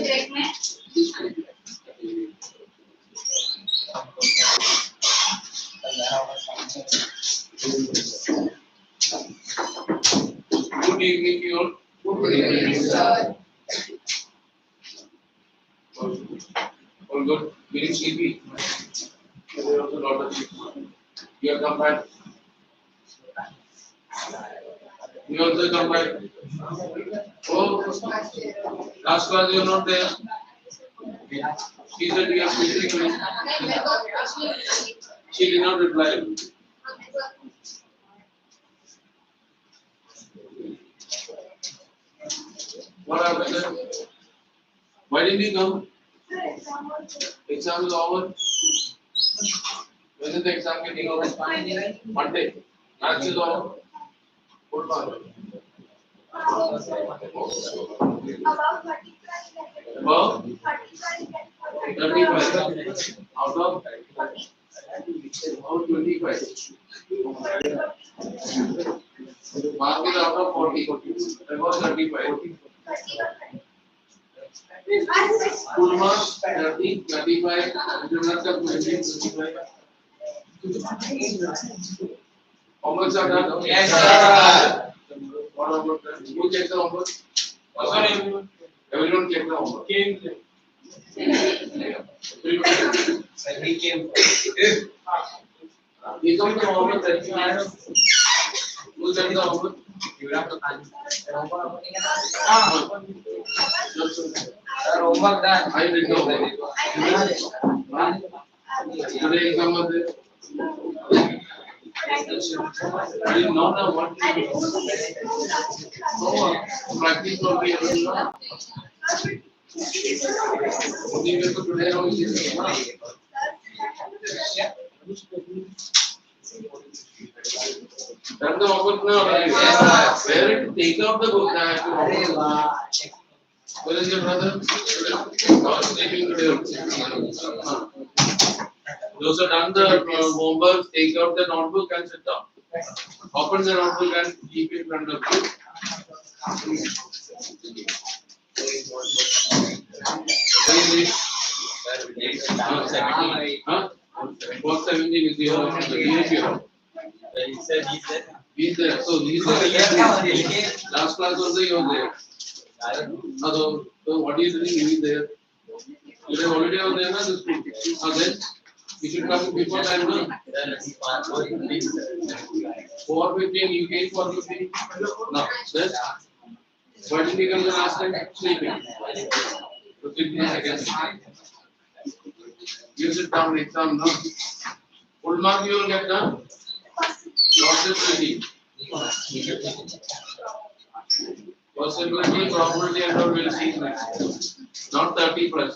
Good evening, you all. Good evening, sir. All good. Feeling sleepy? There is also a lot of sleep. You have come back. You also come back. Oh, last class you are not there. She said you are sleeping. She did not reply. What happened then? Why didn't you come? Exam is over. When is the exam getting over? Monday. Maths is over. Good mark. About 35. Out of 25. Mark is out of 40. About 35. Full marks 30, 35. Homeworks are done? Yes, sir. What homework done? Who checked the homework? Everyone checked the homework. He came. He told the homework that you had. Who checked the homework? You have to homework done. I did not. Today exam was there. I did not know what to do. So, practice will be able only way to today only. Done the homework now. Where to take out the book? Where is your brother? Not sleeping today. Those who done the homework, take out the notebook and sit down. Open the notebook and keep in front of you. What 17 is your behavior? He said. He's there. So he's there. Last class also he was there. So what are you doing? He is there. Today holiday was there, na? So then you should come before time, no? 4:15. You came 4:15. No. Then why did you come the last time? Sleeping. So 15 seconds. You sit down, exam, no? Full mark you will get done. Possibility. Possibility, probability, and all will see next. Not 30 plus.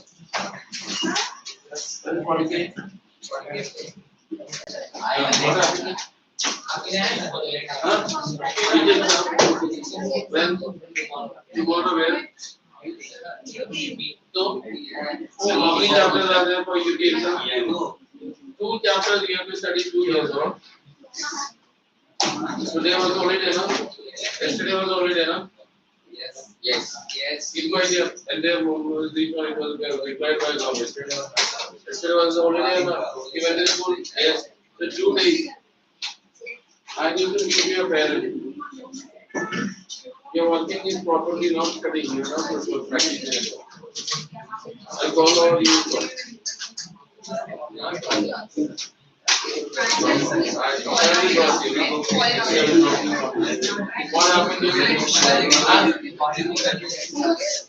Then 40. What happened? Then you go to where? So, how many chapters are there for UT exam? 2 chapters you have to study 2 years, right? Today was holiday, no? Yesterday was holiday, no? Yes. Keep my dear. And then it was replied by government. Yesterday was holiday, no? He went to school. Yes. The 2 days. I need to meet your parent. Your working is properly not studying. You are not practicing. I call over you. What happened to you?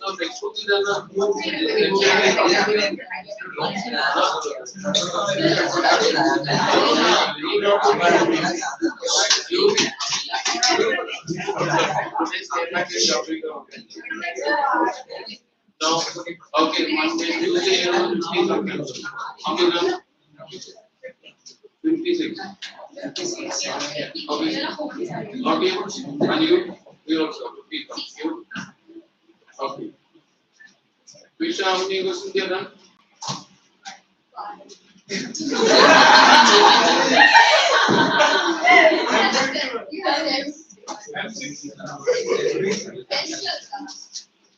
No, textbook is done. No, okay, Monday, Tuesday, 56. Okay. And you also. You. Okay. Which how many questions you have done?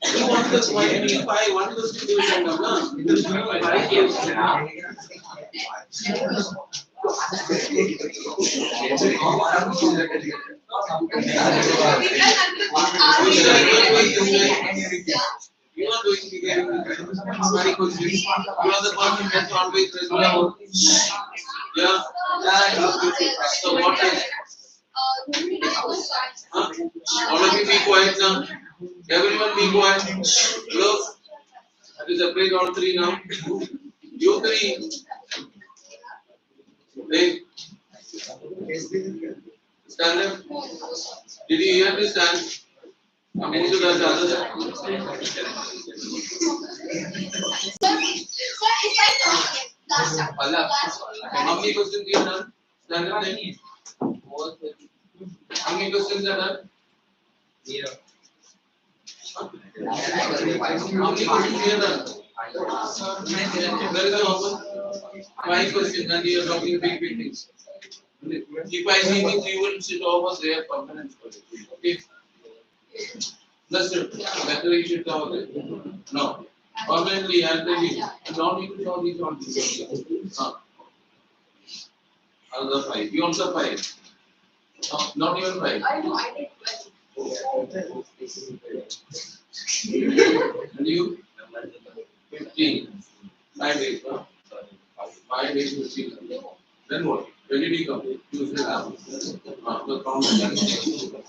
You want 1 question you send up, na? It is 5 years. You are doing many questions. You are the person that's always regular. Yeah. So what is? All of you be quiet now. Everyone be quiet. Look. That is a break on 3 now. You 3. Hey. Stand up. Did you hear me stand? I'm moving to the other side. How many questions you have done? Stand up then. How many questions are done? 0. How many questions you have done? Where is the open? 5 questions and you are talking big things. If I see things, you will sit over there permanently. Okay? Understood? Better you should cover it. No. Permanently, I'll tell you. Not even know these on this. Another 5. You also 5. No, not even 5. I know, I did 12. And you? 15. 5 days. 5 days to see. Then what? When did you come? You should have. The count.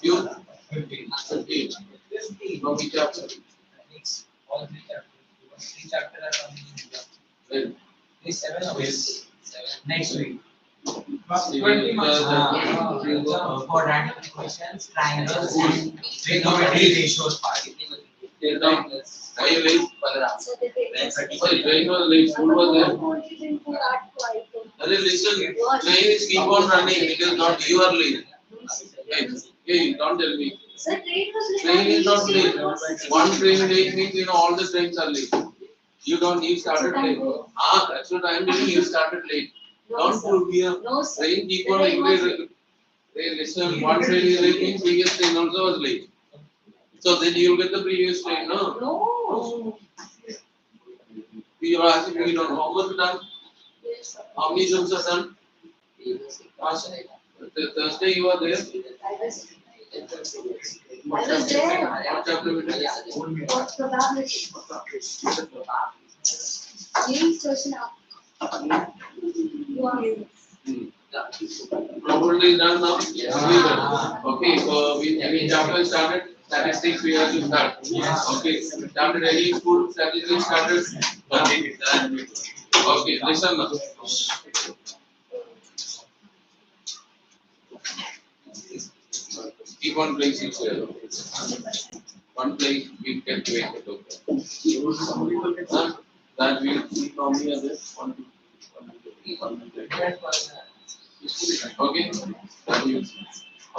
You? 15. Now which chapter? All 3 chapters. 3 chapters are coming in. When? 7 of it. Next week. 20 marks. For random questions, triangles, and trigonometry ratios part. Are you late? Sorry, train was late. School was there. Listen, train is keep on running. It is not you are late. Hey, don't tell me. Train is not late. One train late means all the trains are late. You started late. That's what I am doing. You started late. Don't prove here. Train keep on increasing. Hey, listen, one train is late means previous train also was late. So then you will get the previous train, no? No. You are asking me, homework done? Yes, sir. How many jobs are done? Thursday you are there? I was there. What chapter we did? What's probability? James question up. You are here. Probability is done now? Yes. Okay, so any chapter started? Statistics we have to start. Okay, started any school statistics started? Okay, listen now. Keep on playing 6 here. One place we can wait. That we see from here. Okay.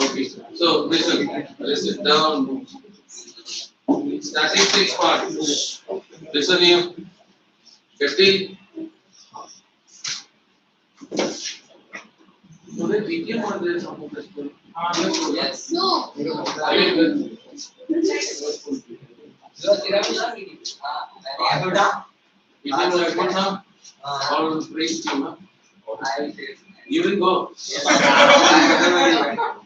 Okay. So listen down. Statistics part. Listen here. 50. Today weekend or there is some of the school? Yes. No. Or praise team, you will go.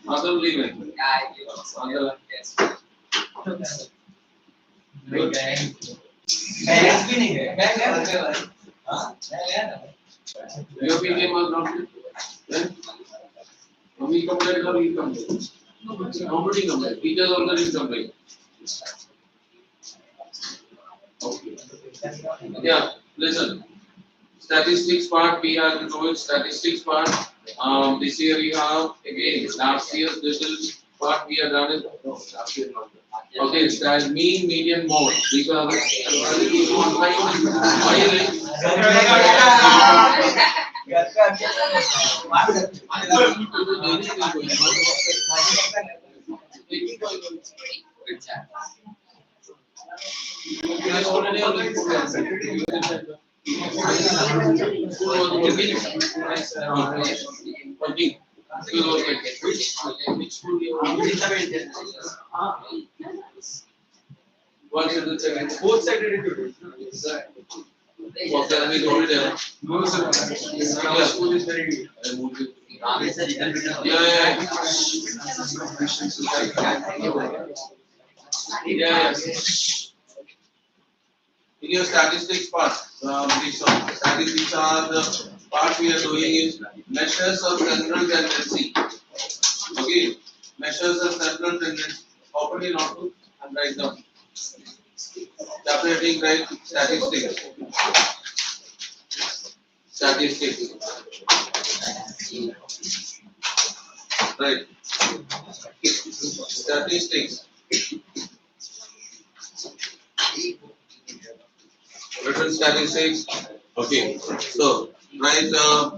Mother will leave it. Your PTM was not good. Then we complain or we complain. Nobody complain. Teachers also didn't complain. Okay. Yeah, listen. Statistics part, we are doing statistics part. This year we have again last year's little part we are done it. Okay, stand mean, median, mode. These are the One sentence again. Both side did you do? What can we do it? No, sir. School is very. I moved it. Yeah. Yeah. In your statistics part, these are the part we are doing is measures of central tendency. Okay, measures of central tendency. Open your notebook and write down. Chapter 18, write statistics. Statistics. Right. Statistics. Written statistics. Okay. So write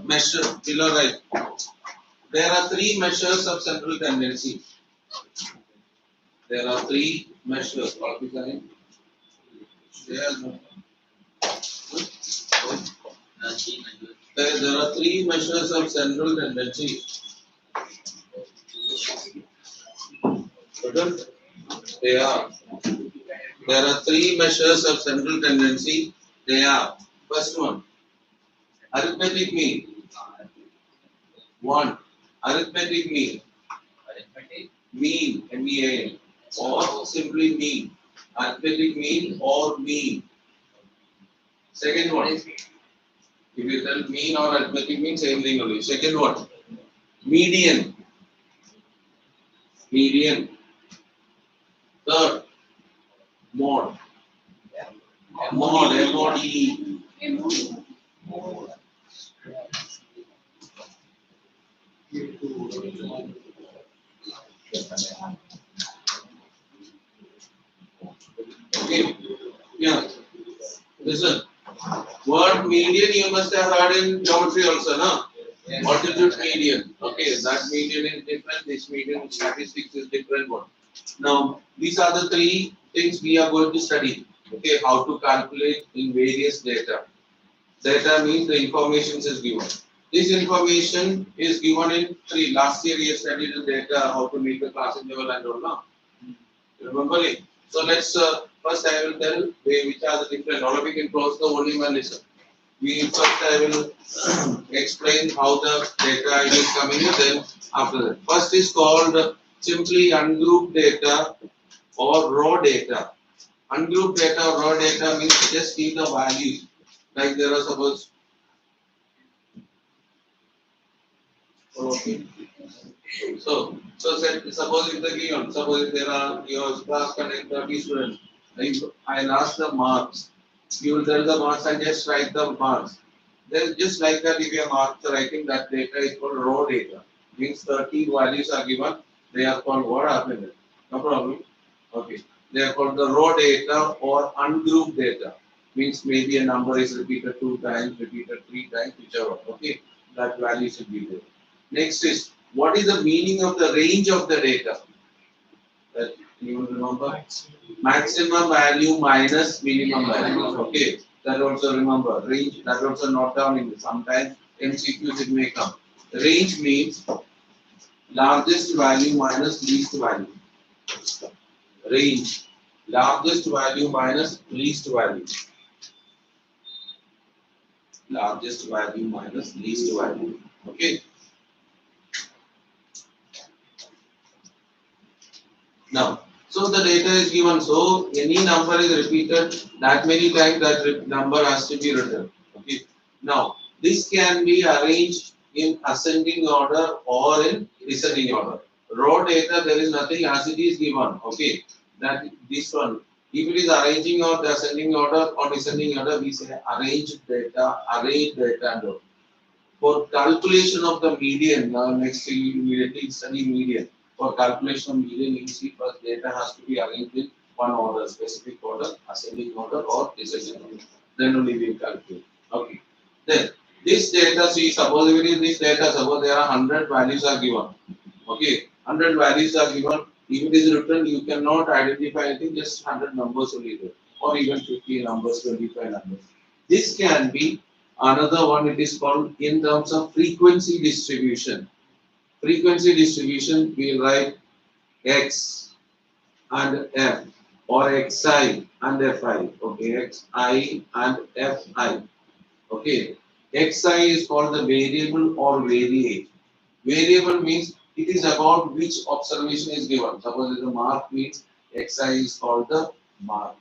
measure below right. There are three measures of central tendency. There are three measures. What is the name? There are three measures of central tendency. There are three measures of central tendency. They are first one, arithmetic mean. One, arithmetic mean. Mean, M-E-A-N, or simply mean. Arithmetic mean or mean. Second one, if you tell mean or arithmetic mean, same thing only. Second one, median. Median. Third, mode. Mode, M-O-D-E. Okay. Yeah. Listen. Word median you must have heard in geometry also, no? Yes. Altitude median. Okay, that median is different. This median in statistics is different one. Now, these are the three things we are going to study. Okay, how to calculate in various data. Data means the information is given. This information is given in three. Last year we studied the data, how to make a class level and all. No? Remember it? So let's first I will tell which are the different. All of you can close the volume and listen. First I will explain how the data is coming in. Then after that, first is called simply ungrouped data or raw data. Ungrouped data or raw data means just keep the values. Like there are suppose. Okay. So suppose if the given, suppose if there are your class contain 30 students, I'll ask the marks. You will tell the marks and just write the marks. Then just like that, if your marks are writing, that data is called raw data. Means 30 values are given. They are called what happened? No problem. Okay. They are called the raw data or ungrouped data. Means maybe a number is repeated 2 times, repeated 3 times, whichever. Okay. That value should be there. Next is, what is the meaning of the range of the data? That you remember? Maximum value minus minimum value. Okay, that also remember. Range, that also not down in sometimes MCQs it may come. Range means largest value minus least value. Range, largest value minus least value. Largest value minus least value. Okay. Now, so the data is given. So any number is repeated that many times, that number has to be written. Okay. Now, this can be arranged in ascending order or in descending order. Raw data, there is nothing as it is given. Okay. That this one. If it is arranging or the ascending order or descending order, we say arranged data, arrayed data and all. For calculation of the median, next you immediately study median. For calculation of median, you see first data has to be arranged in one order, specific order, ascending order or descending order. Then only we calculate. Okay. Then this data, see, suppose if it is this data, suppose there are 100 values are given. Okay, 100 values are given. If it is written, you cannot identify anything, just 100 numbers only there, or even 50 numbers, 25 numbers. This can be another one. It is called in terms of frequency distribution. Frequency distribution, we write X and F. or xi and fi. Okay, xi and fi. Okay, xi is called the variable or variate. Variable means it is about which observation is given. Suppose the mark means xi is called the mark.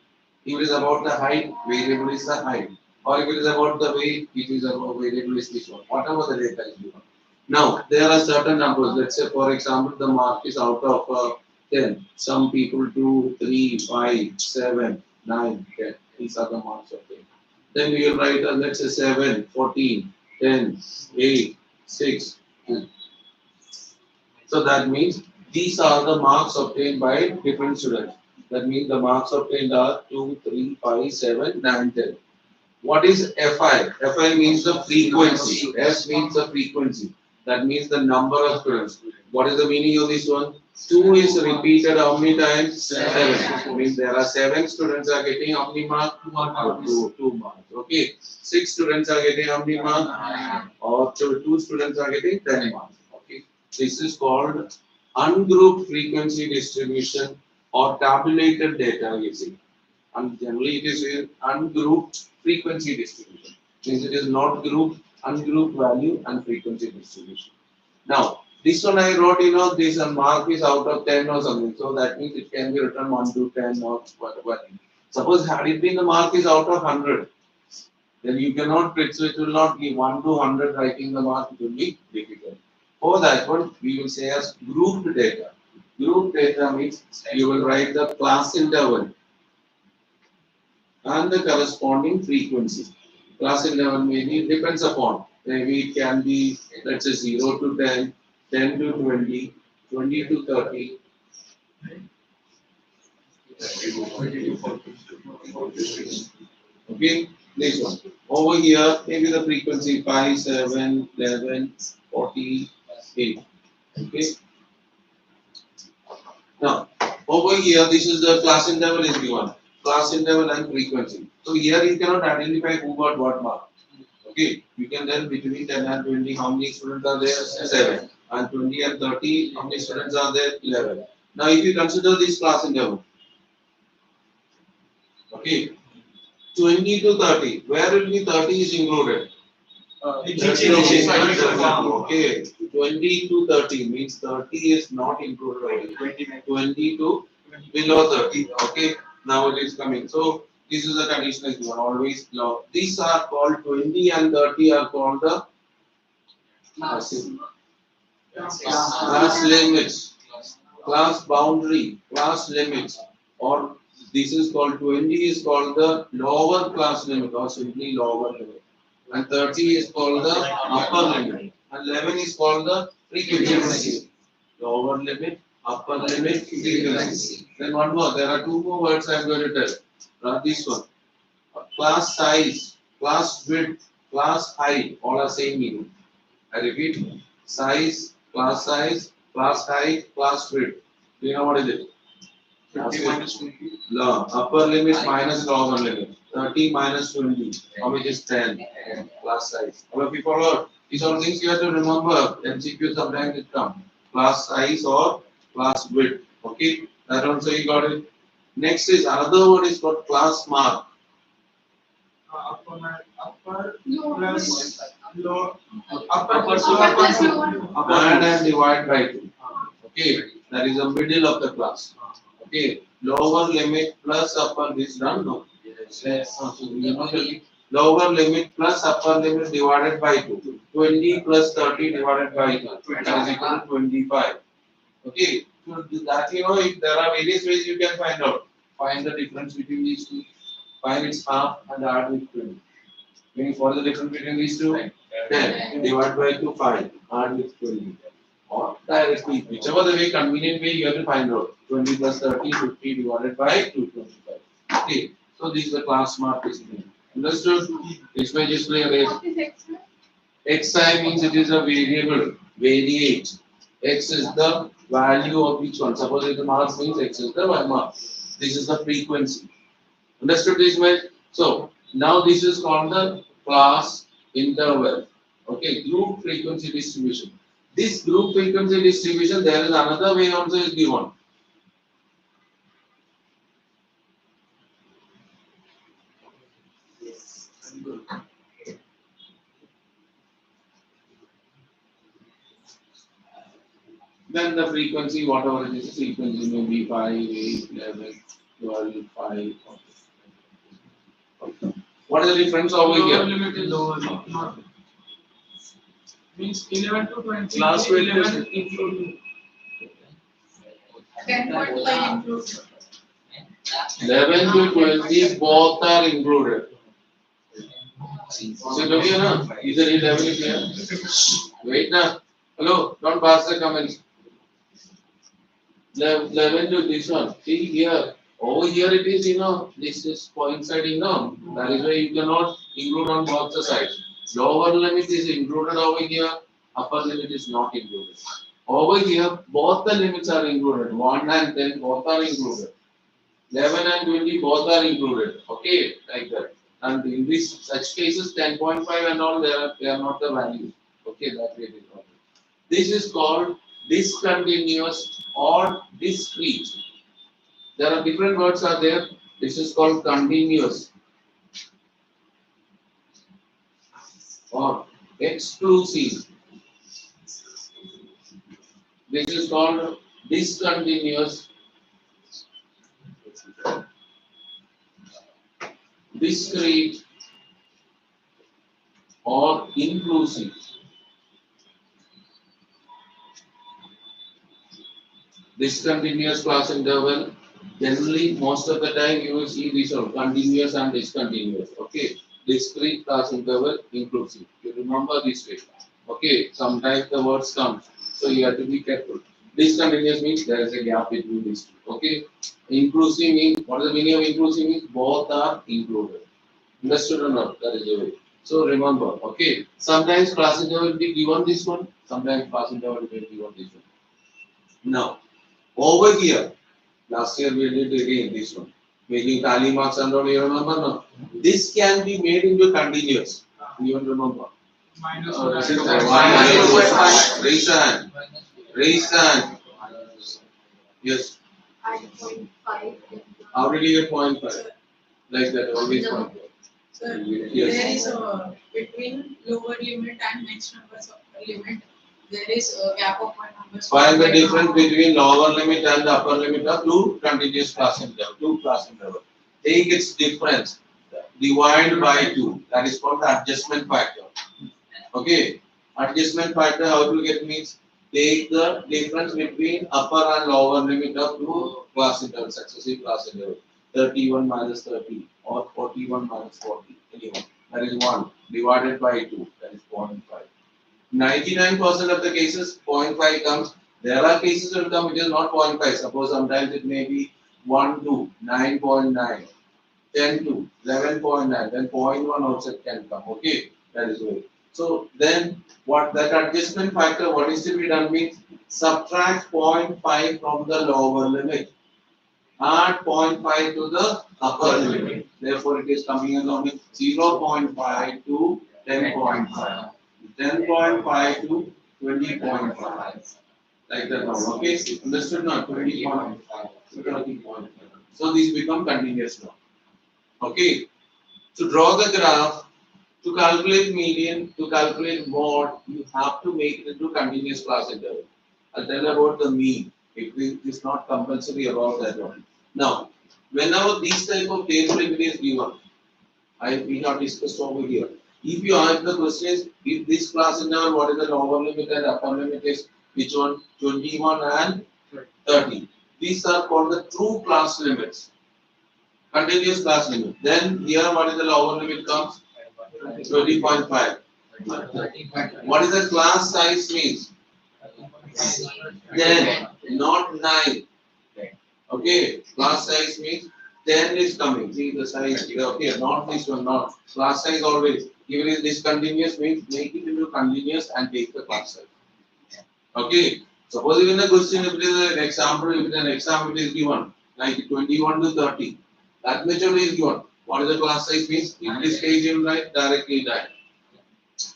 If it is about the height, variable is the height. Or if it is about the weight, it is about variable is this one. Whatever the data is given. Now, there are certain numbers. Let's say, for example, the mark is out of 10. Some people do 3, 5, 7, 9, 10. These are the marks of 10. Then we will write, let's say, 7, 14, 10, 8, 6, 2. So that means these are the marks obtained by different students. That means the marks obtained are 2, 3, 5, 7, 9, 10. What is Fi? Fi means the frequency. S means the frequency. That means the number of students. What is the meaning of this one? 2 is repeated how many times? 7. Means there are 7 students are getting how many marks? 2 marks. Okay. 6 students are getting how many marks? Or 2 students are getting 10 marks. Okay. This is called ungrouped frequency distribution or tabulated data using. And generally it is in ungrouped frequency distribution. Means it is not grouped, ungrouped value and frequency distribution. Now, this one I wrote, this mark is out of 10 or something. So that means it can be written 1 to 10 or whatever. Suppose had it been the mark is out of 100, then you cannot, so it will not give 1 to 100 writing the mark, it will be difficult. For that one, we will say as grouped data. Grouped data means you will write the class interval and the corresponding frequency. Class interval maybe depends upon. Maybe it can be, let's say 0 to 10, 10 to 20, 20 to 30. Okay, this one. Over here, maybe the frequency 5, 7, 11, 48. Okay. Now, over here, this is the class interval is given. Class interval and frequency. So here you cannot identify who got what mark. Okay, you can tell between 10 and 20 how many students are there? 7. And 20 and 30, how many students are there? 11. Now, if you consider this class interval, okay, 20 to 30, where will be 30 is included? Okay, 20 to 30 means 30 is not included. 20 to below 30. Okay, now it is coming. So this is the condition is given always low. These are called 20 and 30 are called the class limits, class boundary, class limits, or this is called 20 is called the lower class limit or simply lower limit. And 30 is called the upper limit. And 11 is called the frequency. Lower limit, upper limit, frequency. Then one more. There are 2 more words I am going to tell. This one. Class size, class width, class height, all are same meaning. I repeat. Size, class height, class width. Do you know what is it? 50 minus 20. Upper limit minus lower limit. 30 minus 20. How much is 10? Class size. All of you follow? These are things you have to remember. MCQ sometimes it comes. Class size or class width. Okay? That also you got it. Next is another one is called class mark. Upper Lower. plus lower. Upper plus lower. Add and divide by 2. Okay? That is the middle of the class. Okay? Lower limit plus upper this done. No? Yes. So you know the lower limit plus upper limit divided by 2. 20 plus 30 divided by 2. That is equal to 25. Okay? So that if there are various ways you can find out. Find the difference between these two. Find its half and add with 20. Means what is the difference between these two? 10. Divide by 2, 5. Add with 20. Or directly, whichever the way, convenient way you have to find out. 20 plus 30, 50 divided by 225. Okay. So this is the class mark basically. Understood? This way just play away. What is X? Xi means it is a variable, variate. X is the value of each one. Suppose if the mark means X is the mark. This is the frequency. Understood this way? So now this is called the class interval. Okay, group frequency distribution. This group frequency distribution, there is another way also is given. then the frequency, whatever it is, frequency may be 5, 8, 11, 12, 5. Okay. What is the difference over Lower here? limit is not. Means 11 to 20. Last week 11 include. 10.5 includes. 11 to 20, both are included. So, clear na? Is it 11 is clear? Wait na. Hello, don't pass the comments. 11 to this one. See here. Over here it is, this is coinciding now. That is why you cannot include on both the sides. Lower limit is included over here, upper limit is not included. Over here, both the limits are included. 1 and 10 both are included. 11 and 20 both are included. Okay, like that. And in this such cases, 10.5 and all, they are not the values. Okay, that way it is not. This is called discontinuous or discrete. There are different words are there. This is called continuous or exclusive. This is called discontinuous, discrete or inclusive. Discontinuous class interval. Generally, most of the time you will see these are continuous and discontinuous. Okay, discrete class interval, inclusive. You remember this way. Okay, sometimes the words come, so you have to be careful. Discontinuous means there is a gap between these two. Okay, inclusive means, what is the meaning of inclusive means? Both are included. Understood or not? That is the way. So remember, okay. Sometimes class interval will be given this one. Sometimes class interval will be given this one. Now, over here, last year we did again this one, making tally marks and all. You remember no? This can be made into continuous. You don't remember? Minus Raise the hand. Raise the hand. Yes. 5.5. How did you get 0.5? Like that, always 0.5. Sir, Yes. there is a between lower limit and next numbers upper limit, there is a gap of 1 numbers. Find the difference between lower limit and the upper limit of two continuous class interval, two class interval. Take its difference, divide by 2. That is called the adjustment factor. Okay, adjustment factor, how to get means, take the difference between upper and lower limit of two class intervals, successive class intervals. 31 minus 30 or 41 minus 40, anyone. That is 1 divided by 2, that is 0.5. 99% of the cases 0.5 comes. There are cases will come which is not 0.5. Suppose sometimes it may be 1 to 9.9, 10 to 11.9, then 0.1 also can come. Okay, that is way. So then what that adjustment factor, what is to be done means subtract 0.5 from the lower limit, add 0.5 to the upper limit. Therefore it is coming along with 0.5 to 10.5. 10.5 to 20.5. Like that now. Okay, understood now? 20.5 to 30.5. So these become continuous now. Okay, to draw the graph, to calculate median, to calculate mode, you have to make it into continuous class interval. I'll tell about the mean. It is not compulsory about that one. Now, whenever this type of table is given, we have discussed over here. If you ask the question is, if this class interval, what is the lower limit and upper limit is which one? 21 and 30. These are called the true class limits. Continuous class limit. Then here what is the lower limit comes? 20.5. What is the class size means? 10, not 9. Okay, class size means 10 is coming. See the size here, okay, not this one, not. Class size always. Even if this continuous means make it into continuous and take the class size. Okay, suppose even a question, if it is an example, if it is an exam, it is given like 21 to 30. That much only is given. What is the class size means? If it is page in right, directly that.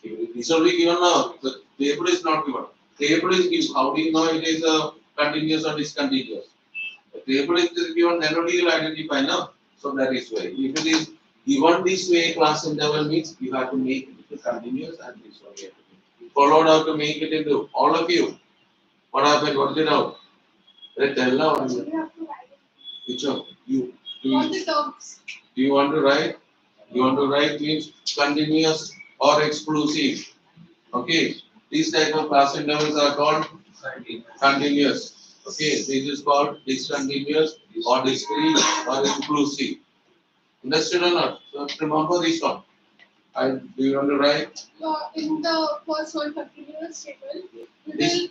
If this only given now, the table is not given. Table is given. How do you know it is a continuous or discontinuous? The table is given, then only you will identify now. So that is why. If it is given this way, class interval means you have to make it into continuous and this one you have to make. You followed how to make it into all of you. What happened? What is it out? Tell now. So you have to write it. Which one? You. All the terms. Do you want to write? You want to write means continuous or exclusive. Okay. These type of class intervals are called continuous. Okay. This is called discontinuous or discrete or inclusive. Understood or not? So remember this one. Do you want to write? In the first one continuous table, This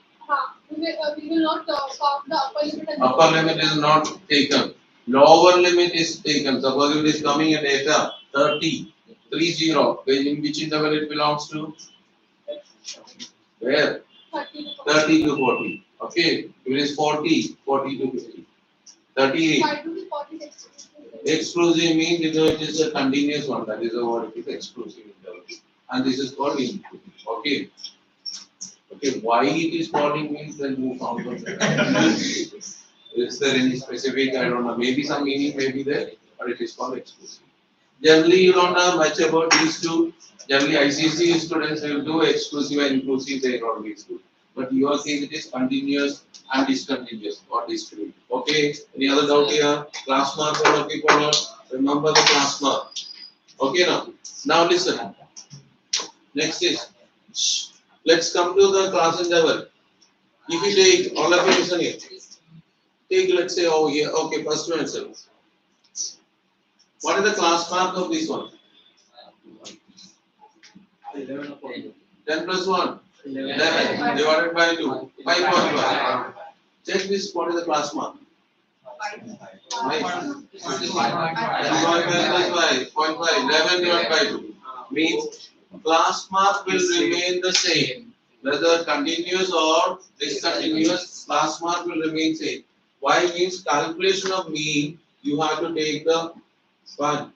we will not count the upper limit and upper limit is not taken. Lower limit is taken. Suppose it is coming in data 30, 30. In which interval it belongs to? Where? 30 to 30 to 40. Okay. If it is 40, 40 to 50. 38. 5 to 40 is exclusive. Exclusive means it is a continuous one. That is the word. It is exclusive interval. And this is called inclusive. Okay. Okay. Why it is called in means then move on. Is there any specific? I don't know. Maybe some meaning may be there, but it is called exclusive. Generally, you don't know much about these two. Generally, ICC students will do exclusive and inclusive. They always do. But your case it is continuous and discontinuous or discrete. Okay. Any other doubt here? Class mark or people? Remember the class mark. Okay now. Now listen. Next is let's come to the class interval. If you take all of you listen here. Take let's say over here. Okay, first one itself. What is the class mark of this one? 10 plus 1. 11 divided by 2. 5.5. Check this. What is the class mark? 5. 5 plus 5. 0.5. 11 divided by 2. Means class mark will remain the same. Whether continuous or discontinuous, class mark will remain same. Why? Means calculation of mean, you have to take the one.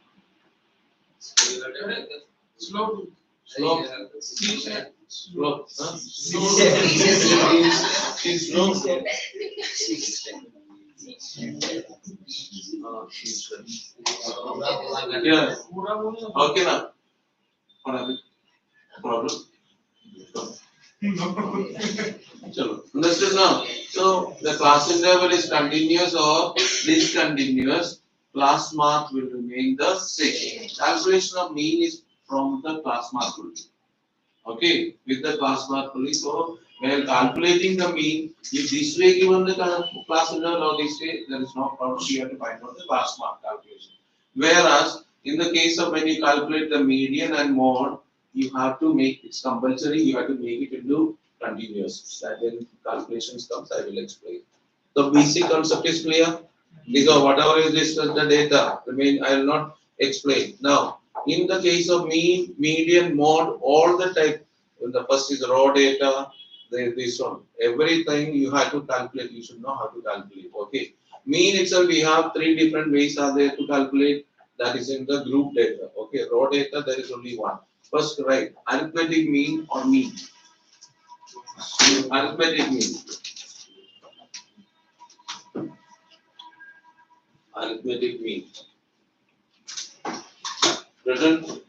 Slope. Slope. C-shape. Slope. Huh? Yeah. Okay now. What happened? Problem? Chalo. Understood now? So the class interval is continuous or discontinuous. Class mark will remain the same. Calculation of mean is from the class mark only. Okay, with the class mark only. So when calculating the mean, if this way given the class interval or this way, there is no problem. You have to find out the class mark calculation. Whereas in the case of when you calculate the median and mode, you have to make it's compulsory. You have to make it into continuous. That when calculations comes, I will explain. The basic concept is clear. Because whatever is this the data, I mean I will not explain now. In the case of mean, median, mode, all the type. The first is raw data. This one. Everything you have to calculate. You should know how to calculate. Okay. Mean itself, we have 3 different ways are there to calculate. That is in the group data. Okay. Raw data, there is only one. First, write arithmetic mean or mean. Arithmetic mean. Arithmetic mean. Present.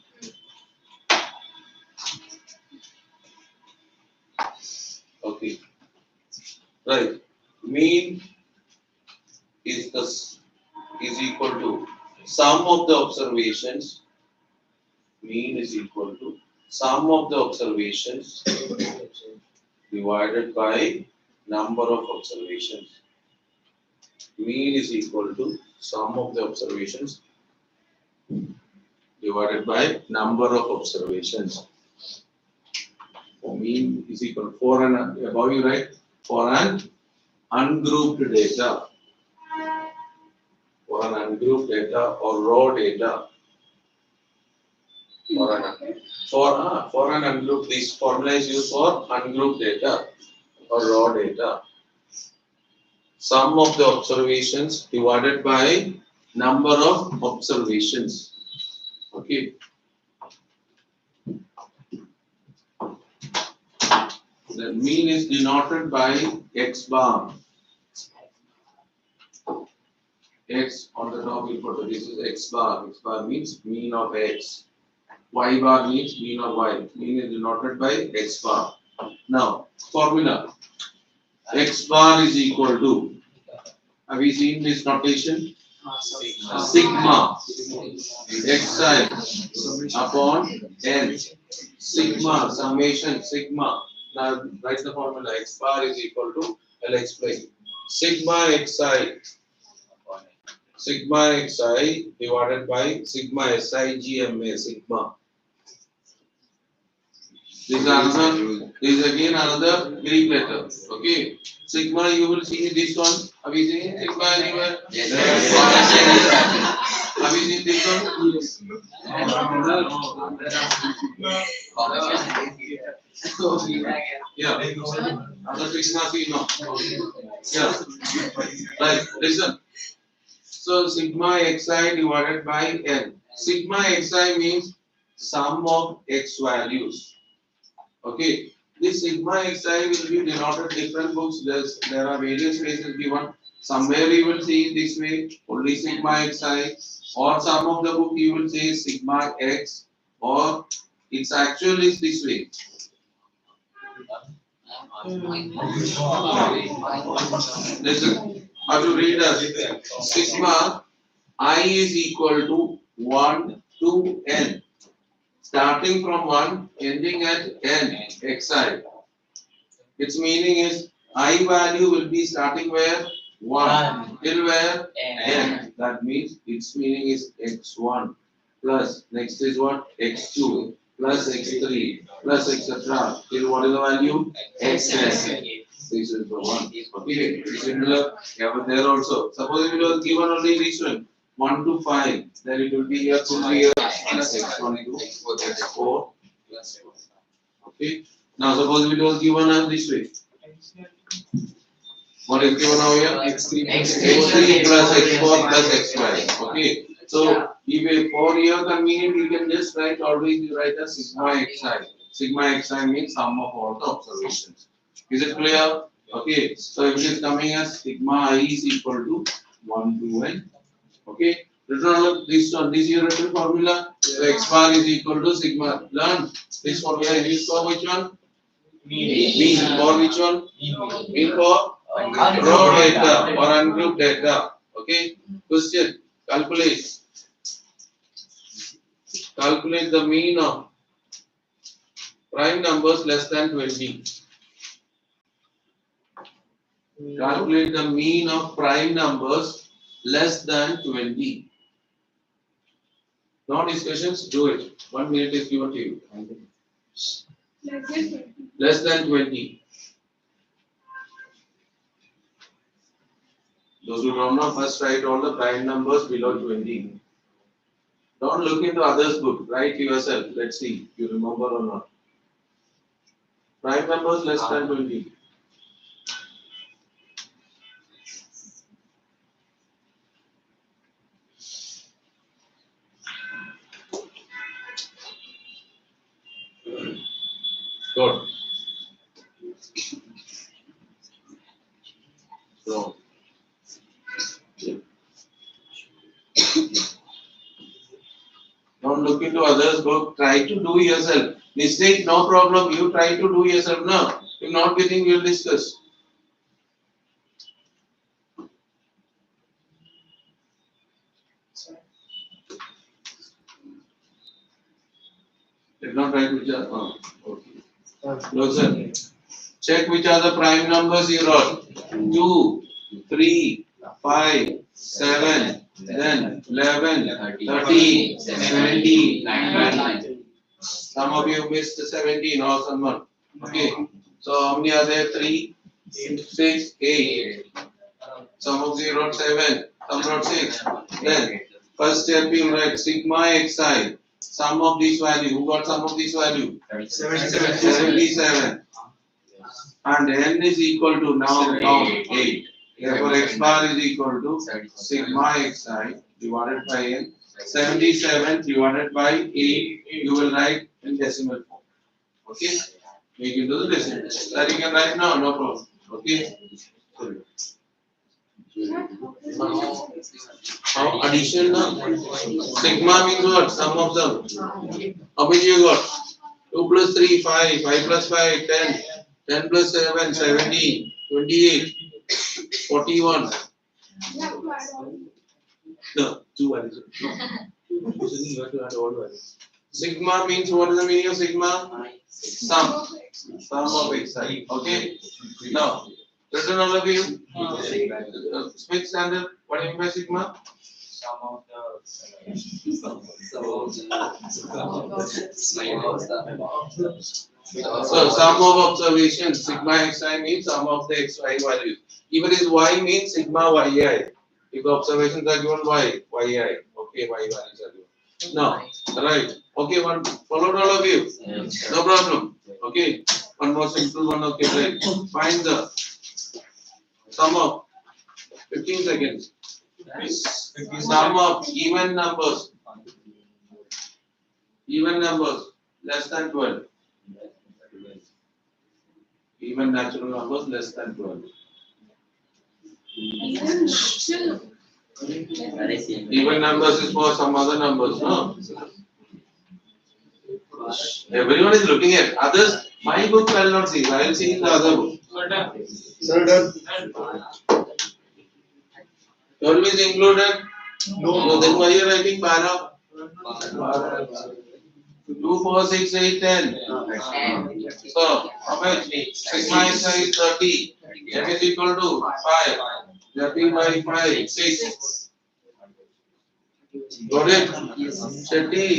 Okay. Right. Mean is equal to sum of the observations. Mean is equal to sum of the observations divided by number of observations. Mean is equal to sum of the observations divided by number of observations. Mean is equal to for an above you write for an ungrouped data. For an ungrouped data or raw data. For an ungrouped, this formula is used for ungrouped data or raw data. Sum of the observations divided by number of observations. Okay. The mean is denoted by x bar. X on the top we put this is x bar. X bar means mean of x. Y bar means mean of y. Mean is denoted by x bar. Now formula. X bar is equal to, have you seen this notation? Sigma xi upon n. Sigma, summation, sigma. Now write the formula. X bar is equal to, I'll explain. Sigma xi divided by sigma sigma, sigma. This is again another Greek letter. Okay. Sigma, you will see this one. Have you seen sigma anywhere? Yes. Have you seen this one? Yeah. Other sigma see no. Yeah. Right. Listen. So sigma xi divided by n. Sigma xi means sum of x values. Okay, this sigma xi will be denoted different books. There are various ways given. Somewhere you will see this way, only sigma xi, or some of the book you will say sigma x, or it's actually this way. Listen, how to read us. Sigma I is equal to 1 to n. Starting from 1, ending at n, xi. Its meaning is I value will be starting where? 1. Till where? N. That means its meaning is x1 plus, next is what? x2 plus x3 plus etc. Till what is the value? xn. This is the one. Okay, similar. Yeah, but there also. Suppose it was given only this one. 1 to 5, then it will be here to here plus x1 to x4. Okay. Now suppose it was given as this way. What is given now here? x3 plus x4 plus x5. Okay. So if for your convenience you can just write, always you write a sigma xi. Sigma xi means sum of all the observations. Is it clear? Okay. So if it is coming as sigma I is equal to 1 to n. Okay. Written on this one, this is written formula. So x bar is equal to sigma. Learn this formula is used for which one? Mean. For which one? Mean for raw data or ungrouped data. Okay. Question. Calculate. Calculate the mean of prime numbers less than 20. Calculate the mean of prime numbers less than 20. No discussions, do it. 1 minute is given to you. Less than 20. Those who don't know, first write all the prime numbers below 20. Don't look into others' book. Write yourself. Let's see if you remember or not. Prime numbers less than 20. Good. So, don't look into others' book. Try to do yourself. Mistake, no problem. You try to do yourself now. If not getting, we'll discuss. Did not write which are. Oh, okay. Listen. Check which are the prime numbers you wrote. 2, 3, 5, 7, then 11, 13, 17, 19. Some of you missed 17 or someone. Okay. So how many are there? 3, 6, 8. Some of you wrote 7, some wrote 6. Then first step you write sigma xi. Sum of this value. Who got sum of this value? 77. And n is equal to now 8. Therefore x bar is equal to sigma xi divided by n. 77 divided by 8. You will write in decimal form. Okay? Make it to the decimal. That you can write now, no problem. Okay? How addition now? Sigma means what? Sum of them. How many you got? 2 plus 3, 5. 5 plus 5, 10. 10 plus 7, 17. 28, 41. You have to add all. No, 2 values. No. You have to add all values. Sigma means what is the meaning of sigma? Sum. Sum of xi. Okay. Now, listen all of you. Smith standard. What do you mean by sigma? Some of So sum of observations, sigma xi means sum of the xi values. Even if y means sigma yi. If the observations are given y, yi. Okay, y values are given. Now, right. Okay, one followed all of you. No problem. Okay. One more simple one. Okay, right. Find the sum of 15 seconds. Sum of even numbers. Even numbers less than 12. Even natural numbers less than 12. Even natural. Even numbers is for some other numbers, no? Everyone is looking at others. My book I will not see. I will see in the other book. Sir, done. 12 is included. No. Then why you are writing para? 2, 4, 6, 8, 10. So, how much? Sigma xi is 30. That is equal to 5. 30 by 5, 6. Got it? Shetty.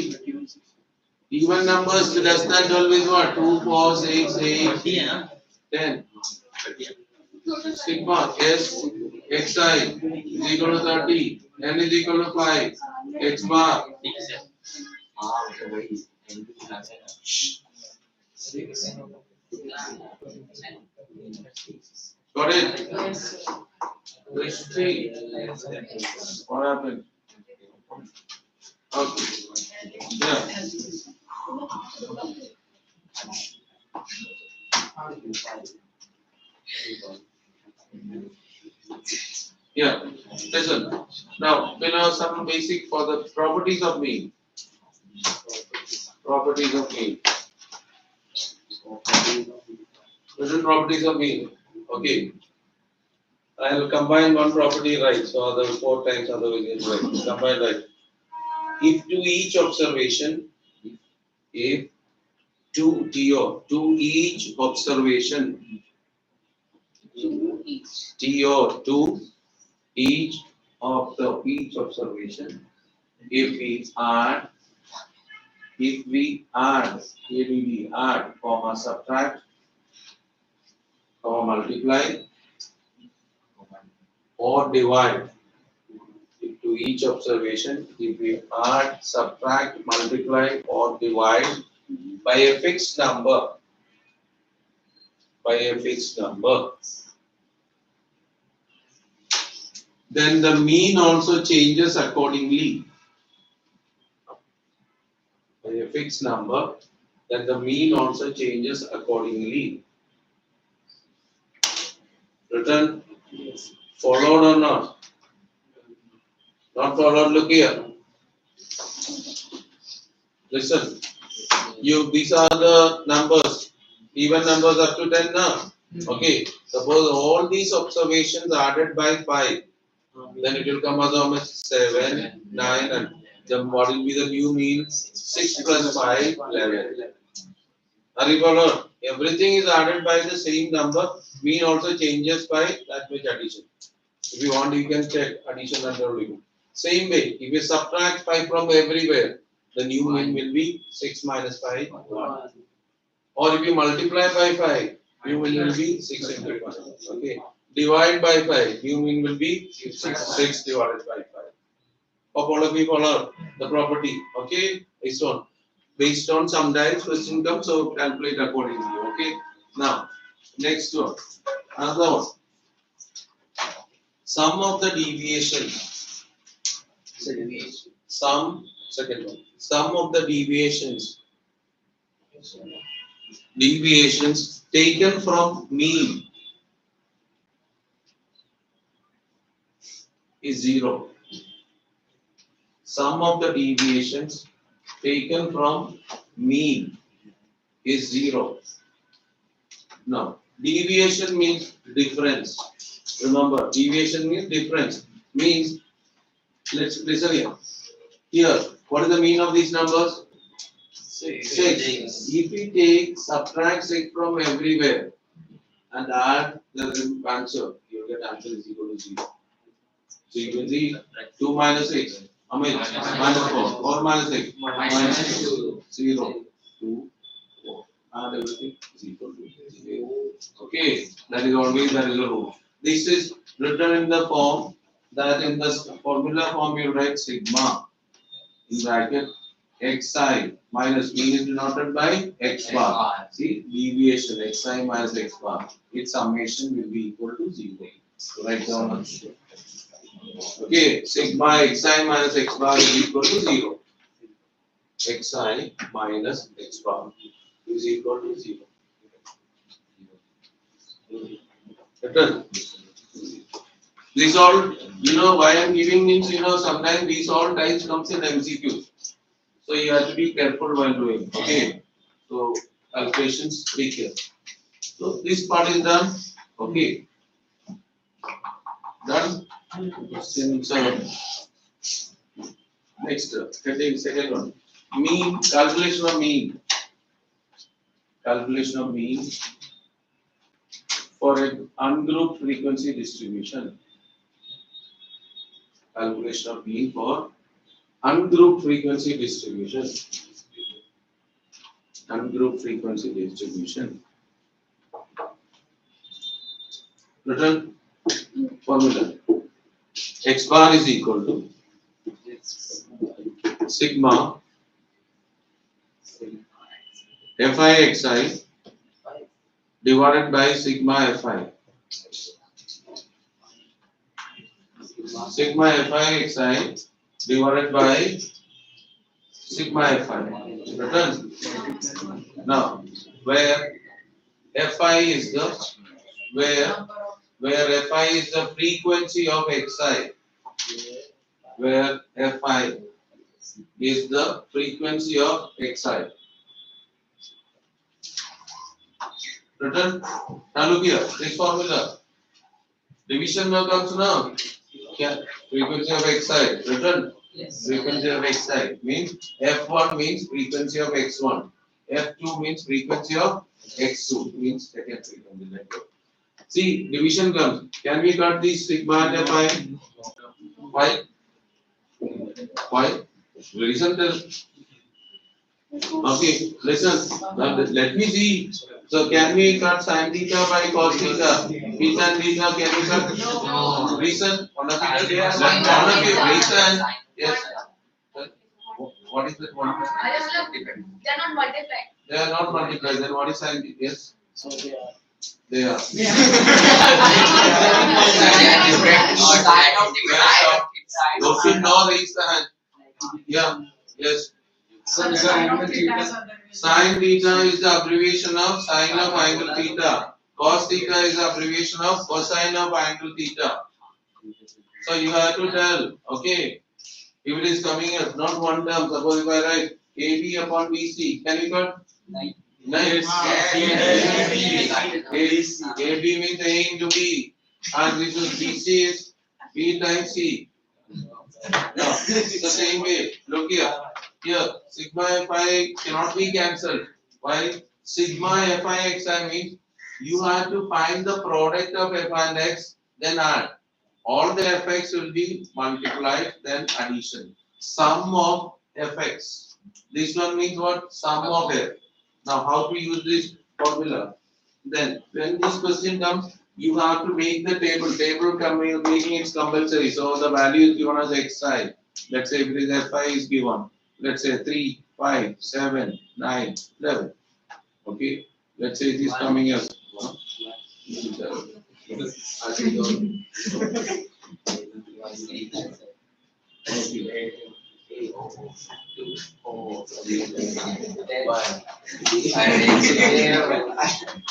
Even numbers less than 12 is what? 2, 4, 6, 8, 10. Sigma S xi is equal to 30. N is equal to 5. X bar. Got it? Let's see. What happened? Okay. Yeah. Yeah. Listen. Now, we know some basic for the properties of mean. Properties of mean. Listen, properties of mean. Okay. I will combine one property right, so other 4 times otherwise it's right. Combine right. If to each observation, if to each observation, to each observation, if we add, comma subtract, comma multiply, or divide. If to each observation, if we add, subtract, multiply, or divide by a fixed number, then the mean also changes accordingly. By a fixed number, then the mean also changes accordingly. Written, followed or not? Not followed, look here. Listen, these are the numbers, even numbers up to 10 now. Okay, suppose all these observations added by 5, then it will come as how much? 7, 9, and then what will be the new mean? 6 plus 5, 11. Are you followed? Everything is added by the same number, mean also changes by that much addition. If you want, you can check addition and division. Same way, if you subtract 5 from everywhere, the new mean will be 6 minus 5, 1. Or if you multiply by 5, new mean will be 6 into 1. Okay. Divide by 5, new mean will be 6 divided by 5. Hope all of you follow the property. Okay. Based on sometimes question comes, so calculate accordingly. Okay. Now, next one. Another one. Sum of the deviation. Second one. Sum of the deviations taken from mean is 0. Sum of the deviations taken from mean is 0. Now, Deviation means difference. Remember, deviation means difference. Means, let's listen here. Here, what is the mean of these numbers? 6. If we take, subtract 6 from everywhere and add the answer, you get answer is equal to 0. So you can see 2 minus 6. How much? Minus 4. 4 minus 6. Minus 2. 0. 2. 4. And everything is equal to 0. Okay. That is always the rule. This is written in the form that in the formula form you write sigma in bracket xi minus mean is denoted by x bar. See, deviation xi minus x bar. Its summation will be equal to 0. So write down on sheet. Okay, sigma xi minus x bar is equal to 0. Xi minus x bar is equal to 0. Better. This all, why I'm giving means, sometimes these all types comes in MCQ. So you have to be careful while doing. Okay. So calculations, be careful. So this part is done. Okay. Done. Since next, second one. Mean, calculation of mean. Calculation of mean for an ungrouped frequency distribution. Calculation of mean for ungrouped frequency distribution. Ungrouped frequency distribution. Written formula. X bar is equal to sigma fi xi divided by sigma fi. Sigma fi xi divided by sigma fi. Written. Now, where fi is the where fi is the frequency of xi, where fi is the frequency of xi. Written. Now look here, this formula. Division now comes now. Yeah. Frequency of xi. Written. Yes. Frequency of xi means f1 means frequency of x1. f2 means frequency of x2 means second frequency. See, division comes. Can we cut this sigma and fi? Why? Why? Reason tell. Okay, listen. Now let me see. So can we cut sin theta by cos theta? Theta and theta can we cut? No. Reason? One of you. They are One of you. Reason. fine. Yes. What is that one? They are not multiplied. They are not multiplied. Then what is sin theta? Yes. So they are. They are. They are different. Side of the Those who know raise the hand. Yeah. Yes. So these are Sine of angle theta theta. is other way. Sin theta is the abbreviation of sine of angle theta. Cos theta is the abbreviation of cosine of angle theta. So you have to tell, okay, if it is coming as not one term, suppose if I write AB upon BC, can you cut? 9. AB means A into B, and this is BC is B times C. Now, it's the same way. Look here. Here, sigma fi cannot be cancelled. Why? Sigma fi xi means you have to find the product of f and x, then add. All the fx will be multiplied, then addition. Sum of fx. This one means what? Sum of f. Now, how to use this formula? Then, when this question comes, you have to make the table. Table coming, making it compulsory. So the value is given as xi. Let's say if it is fi is given. Let's say 3, 5, 7, 9, 11. Okay. Let's say it is coming as 1.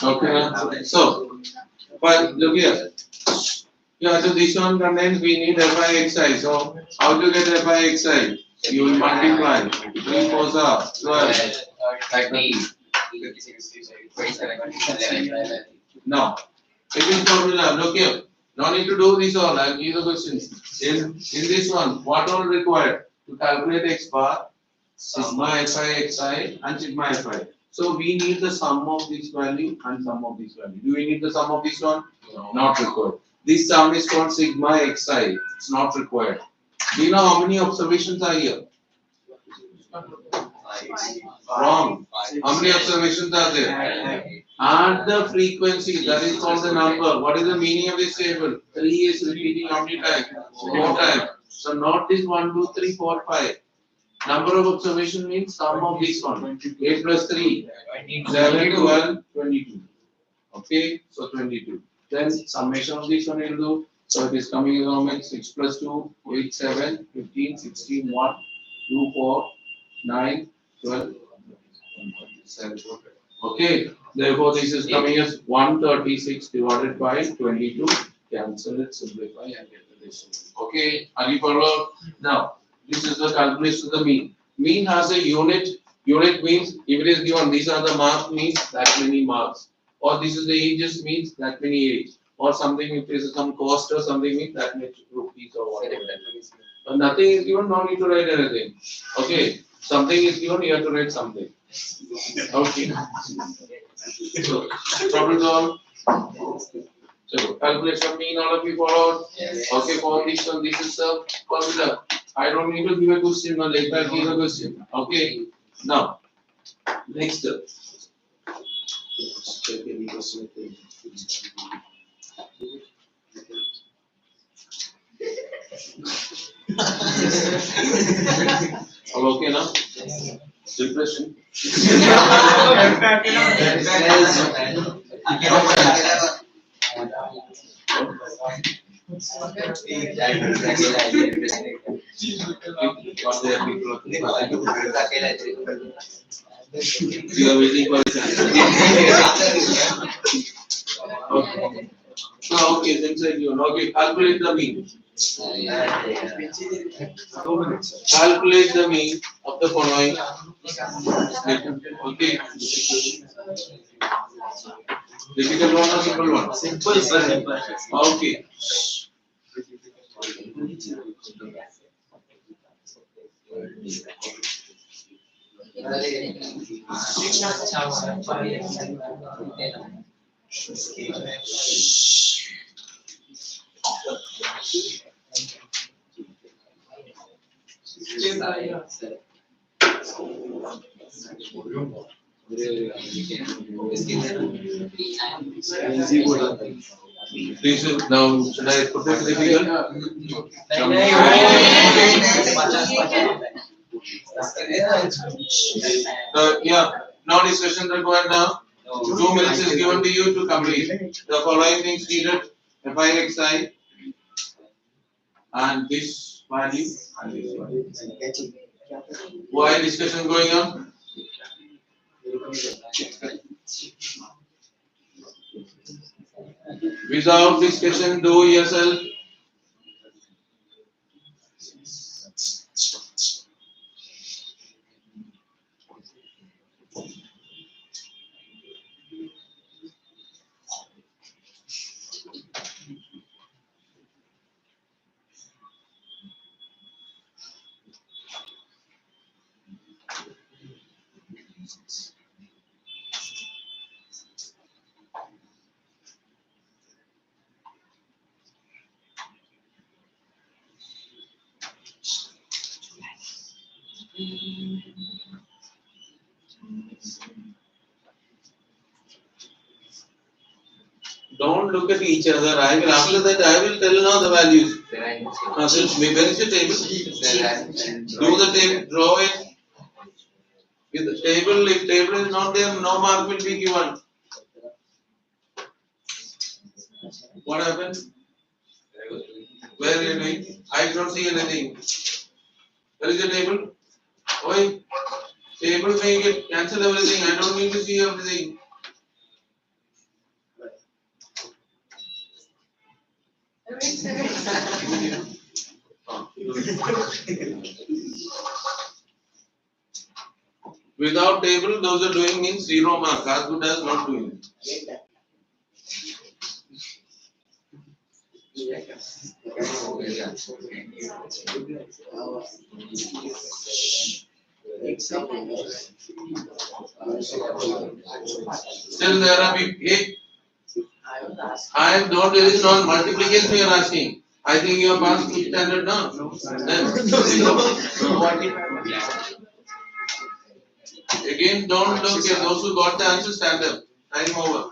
Okay. So, but look here. Yeah, so this one contains we need fi xi. So, how to get fi xi? You will multiply 3 4s are 12. 30, 27, 11. Now, second formula, look here. No need to do this all. I'll give the questions. In this one, what all required to calculate x bar? Sigma fi xi and sigma fi. So we need the sum of this value and sum of this value. Do we need the sum of this one? No. Not required. This sum is called sigma xi. It's not required. Do you know how many observations are here? Wrong. How many observations are there? Add the frequency, that is called the number. What is the meaning of this table? 3 is repeating how many times? 4 times. So not this 1, 2, 3, 4, 5. Number of observation means sum of this one. 8 plus 3, 7, 12, 22. Okay, so 22. Then summation of this one will do. So it is coming around 6 plus 2, 8, 7, 15, 16, 1, 2, 4, 9, 12, 7. Okay, therefore this is coming as 136 divided by 22. Cancel it, simplify and get the decision. Okay, are you followed? Now, this is the calculation of the mean. Mean has a unit. Unit means if it is given, these are the marks means that many marks. Or this is the ages means that many age. Or something if there is some cost or something means that many rupees or whatever. But nothing is given, no need to write anything. Okay, something is given, you have to write something. Okay. So, problem solved. So, calculation of mean, all of you followed? Yes. Okay, for this one, this is the formula. I don't need to give a question, but later I'll give a question. Okay. Now, next. All okay now? Depression. What they are people we are waiting for okay. So, okay, then say you okay, calculate the mean. Calculate the mean of the following. Okay. Difficult one or simple one? Simple, simple. Okay. Please, now should I put it difficult? Yeah, now discussion required now. 2 minutes is given to you to complete. The following things needed: FIXI and this value and this value. Why discussion going on? Without discussion, do yourself. Don't look at each other. I will after that I will tell now the values. Now, since where is the table? Do the table, draw it. With the table, if table is not there, no mark will be given. What happened? Where are you doing? I don't see anything. Where is the table? Oi, table make it cancel everything. I don't need to see everything. Without table, those are doing means 0 mark. As good as not doing. Still there are big. I am not there is not multiplication you are asking. I think you are past 5th standard now. Again, don't look at those who got the answer. Stand up. Time over.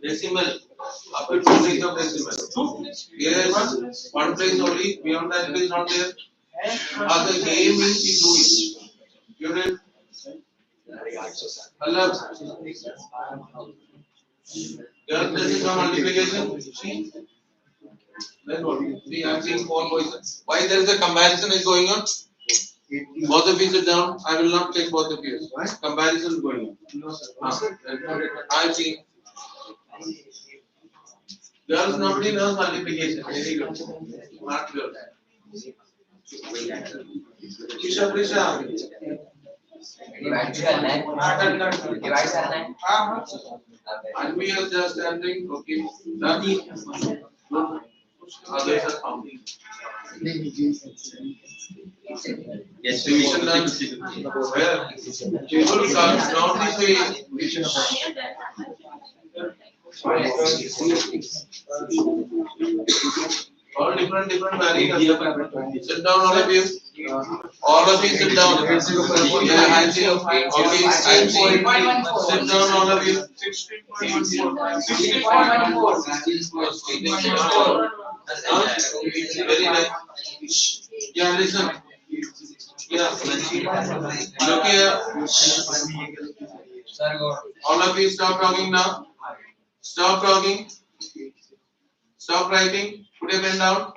Decimal. Up to 2 place of decimal. Yes, 1 place only. Beyond that, it is not there. Other game means you do it. You did. Allah. Girl, this is no multiplication. See? Then what? See, I am seeing 4 boys. Why there is a comparison is going on? Both of you sit down. I will not take both of you. Comparison is going on. I am seeing. Girls, nobody knows multiplication. Very good. Smart girl. Prisha. And we are just standing. Okay. Done. Others are counting. Yes, Division done. Where? Table cards not this way. All different variants. Sit down, all of you. All of you sit down. Yeah, I see. Okay, I see. Sit down, all of you. 16.14. Very nice. Yeah, listen. Yeah. Look here. All of you stop talking now. Stop talking. Stop writing. Put your pen down.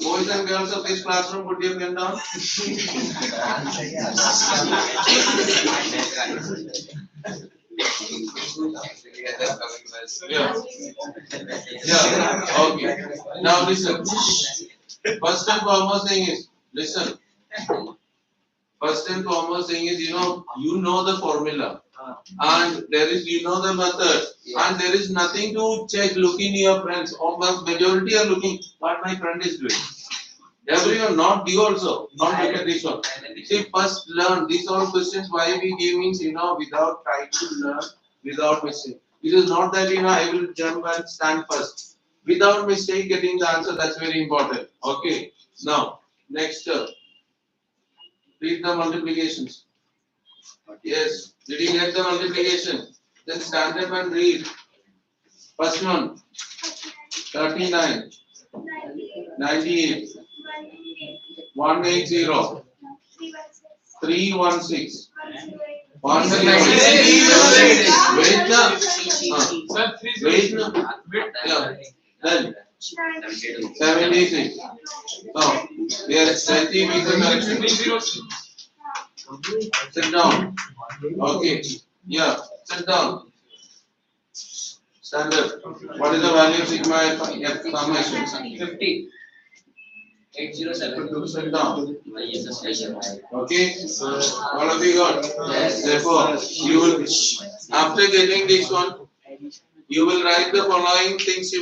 Boys and girls of this classroom, put your pen down. Yeah. Yeah. Okay. Now listen. First and foremost thing is, listen. First and foremost thing is, you know the formula. And there is, the method. And there is nothing to check, look in your friends. Or majority are looking what my friend is doing. Everyone, not you also. Not look at this one. See, first learn. These all questions why we give means, without trying to learn, without mistake. It is not that, I will jump and stand first. Without mistake getting the answer, that's very important. Okay. Now, next read the multiplications. Yes. Did you get the multiplication? Then stand up and read. First one. 39. 98. 180. 316. 100. Wait now. Yeah. Then 76. Now, yes, 20 with the correction. Sit down. Okay. Yeah. Sit down. Stand up. What is the value of sigma f summation? 50. 807. Sit down. Okay. All of you got? Yes. Therefore, you will, after getting this one, you will write the following things.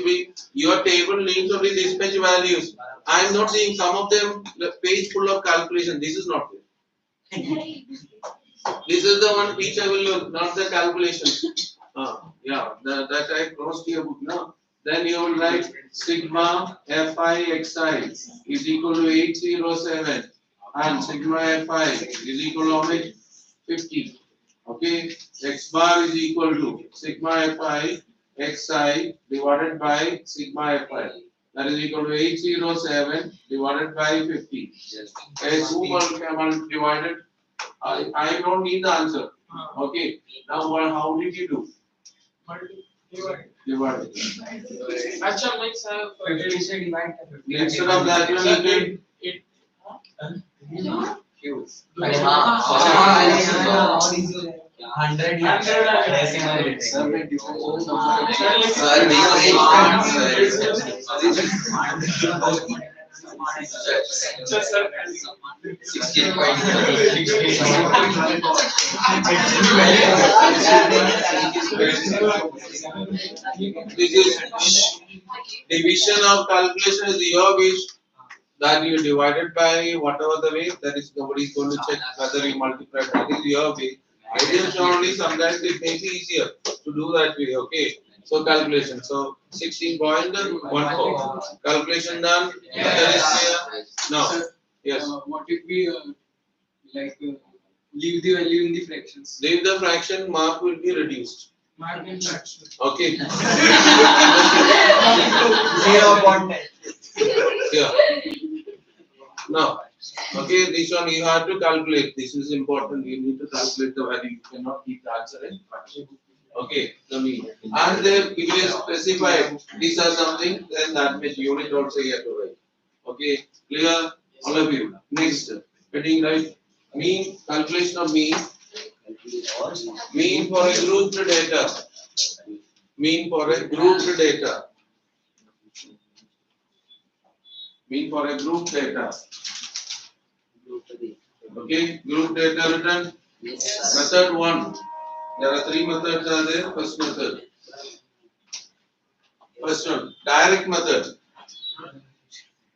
Your table needs only this much values. I am not seeing some of them, the page full of calculation. This is not it. This is the one teacher will look, not the calculation. Yeah, that I crossed your book now. Then you will write sigma fi xi is equal to 807 and sigma fi is equal to how much? 50. Okay, x bar is equal to sigma fi xi divided by sigma fi. That is equal to 807 divided by 50. Yes. As who divided? I don't need the answer. Okay. Now how did you do? Divided. Actually, makes 50 से divide कर 50. Instead of that you need it. Q. अरे हाँ. 100 या decimal लेते हैं. This is division of calculation is your wish that you divided by whatever the way, that is nobody is going to check whether you multiply. That is your way. Ideal only sometimes it may be easier to do that way. Okay. So calculation. So 16.14. Calculation done. That is clear. Now, yes. What if we leave the value in the fractions? Leave the fraction, mark will be reduced. Mark in fraction. Okay. 0.10. Yeah. Now, okay, this one you have to calculate. This is important. You need to calculate the value. You cannot keep the answer in fraction. Okay, the mean. And then if you specify these are something, then that means unit also you have to write. Okay, clear? All of you. Next, heading right. Mean, calculation of mean. Mean for a grouped data. Mean for a grouped data. Mean for a group data. Okay, group data written. Method 1. There are 3 methods are there. First method. First one, direct method.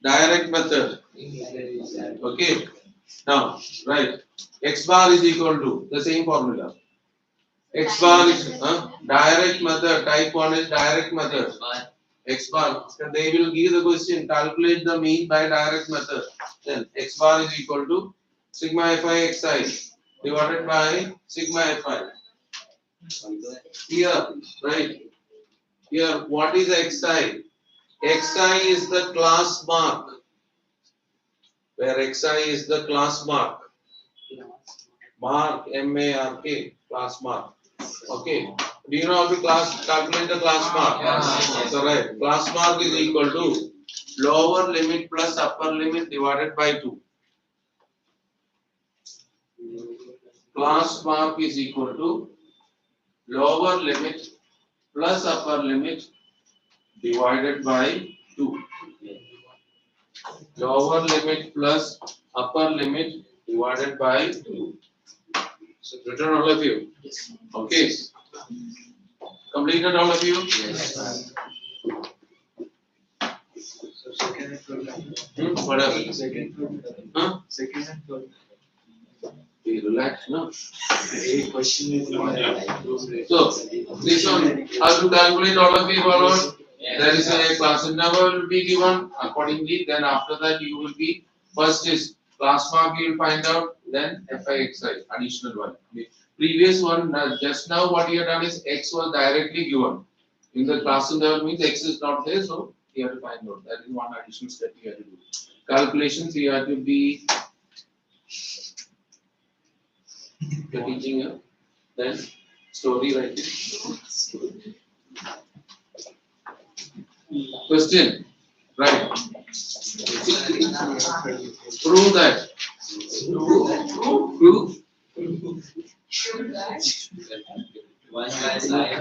Direct method. Okay. Now, right. X bar is equal to the same formula. X bar is direct method. Type 1 is direct method. X bar. They will give the question. Calculate the mean by direct method. Then X bar is equal to sigma fi xi divided by sigma fi. Here, right? Here, what is xi? Xi is the class mark. Where xi is the class mark. Mark, M-A-R-K, class mark. Okay. Do you know how to calculate the class mark? Yes. So, right. Class mark is equal to lower limit plus upper limit divided by 2. Class mark is equal to lower limit plus upper limit divided by 2. Lower limit plus upper limit divided by 2. So written all of you. Okay. Completed all of you? Yes. Whatever. Huh? Second and third. Be relaxed, no? A question is So this one, how to calculate all of you followed? There is a class number will be given accordingly. Then after that you will be first is class mark you will find out. Then FIXI additional one. The previous one just now what you have done is X was directly given. In the class number means X is not there, so you have to find out. That is one additional step you have to do. Calculations you have to be teaching you. Then story writing. Question. Right. Prove that. Prove. One by side.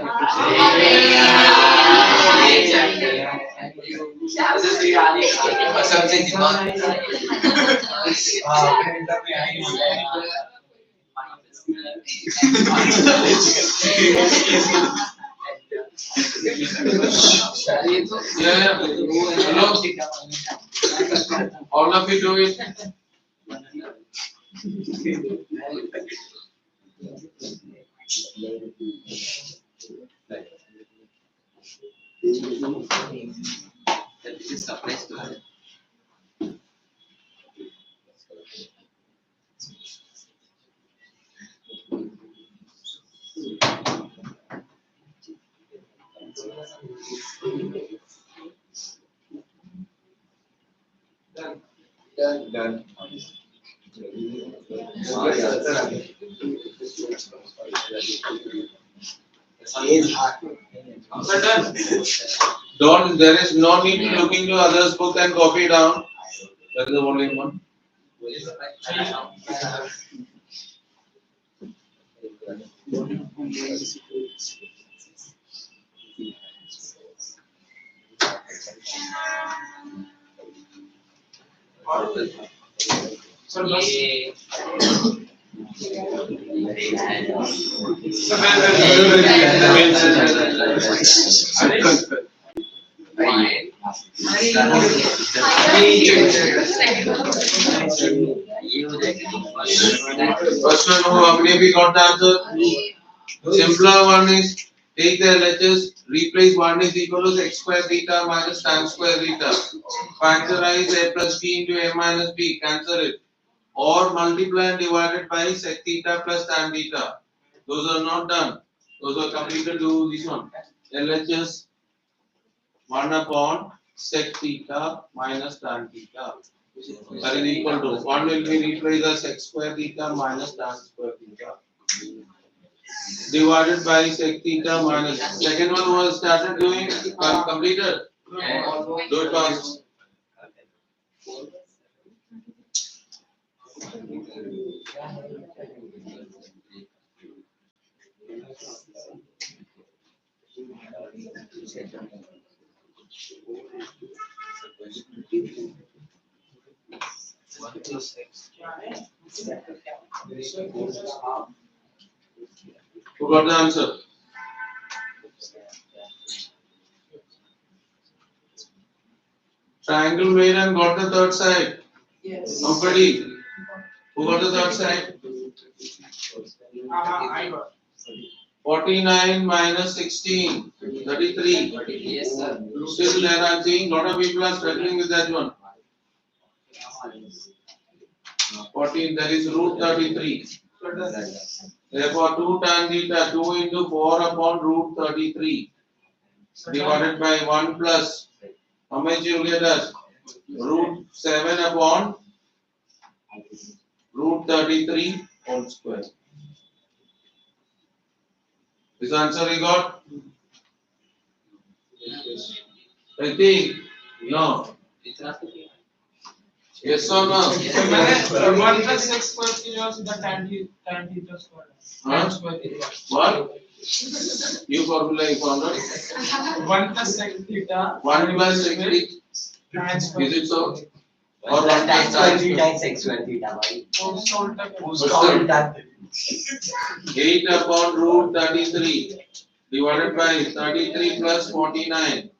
Yeah. Hello. All of you do it. This is surprise to her. Done. Don't, there is no need to look into others' book and copy down. That is the only one. Sir, bus. First one, how many we got the answer? Simpler one is take the LHS, replace 1 is equal to x square theta minus tan square theta. Factorize a plus b into a minus b, cancel it. Or multiply and divide it by sec theta plus tan theta. Those are not done. Those are completed to this one. LHS 1 upon sec theta minus tan theta. That is equal to 1 will be replaced as x square theta minus tan square theta. Divided by sec theta minus. Second one was started doing completed. Do it fast. Who got the answer? Triangle made and got the third side. Yes. Nobody. Who got the third side? I got. 49 minus 16, 33. Yes, sir. Still there I am seeing lot of people are struggling with that one. 14, that is root 33. Therefore 2 tan theta, 2 into 4 upon root 33. Divided by 1 plus, how much you will get us? Root 7 upon root 33 whole square. This answer we got? I think, no. Yes or no? मैंने 1 plus x square theta is the tan theta square. Tan square theta. What? You formula you found out? 1 plus sec theta. 1 plus sec theta. Tan square. Is it so? Or 1 Tan plus square tan theta square? is x square theta, bhai. Post 8 upon root 33 divided by 33 plus 49.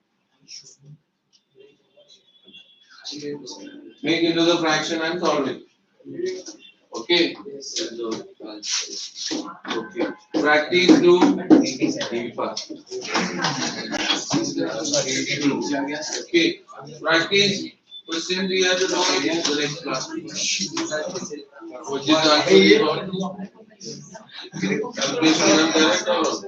Make into the fraction and solve it. Okay. Okay. Practice do. Okay. Practice. Questions we have to know in the next class. What is the answer you got? Calculation and correct or not?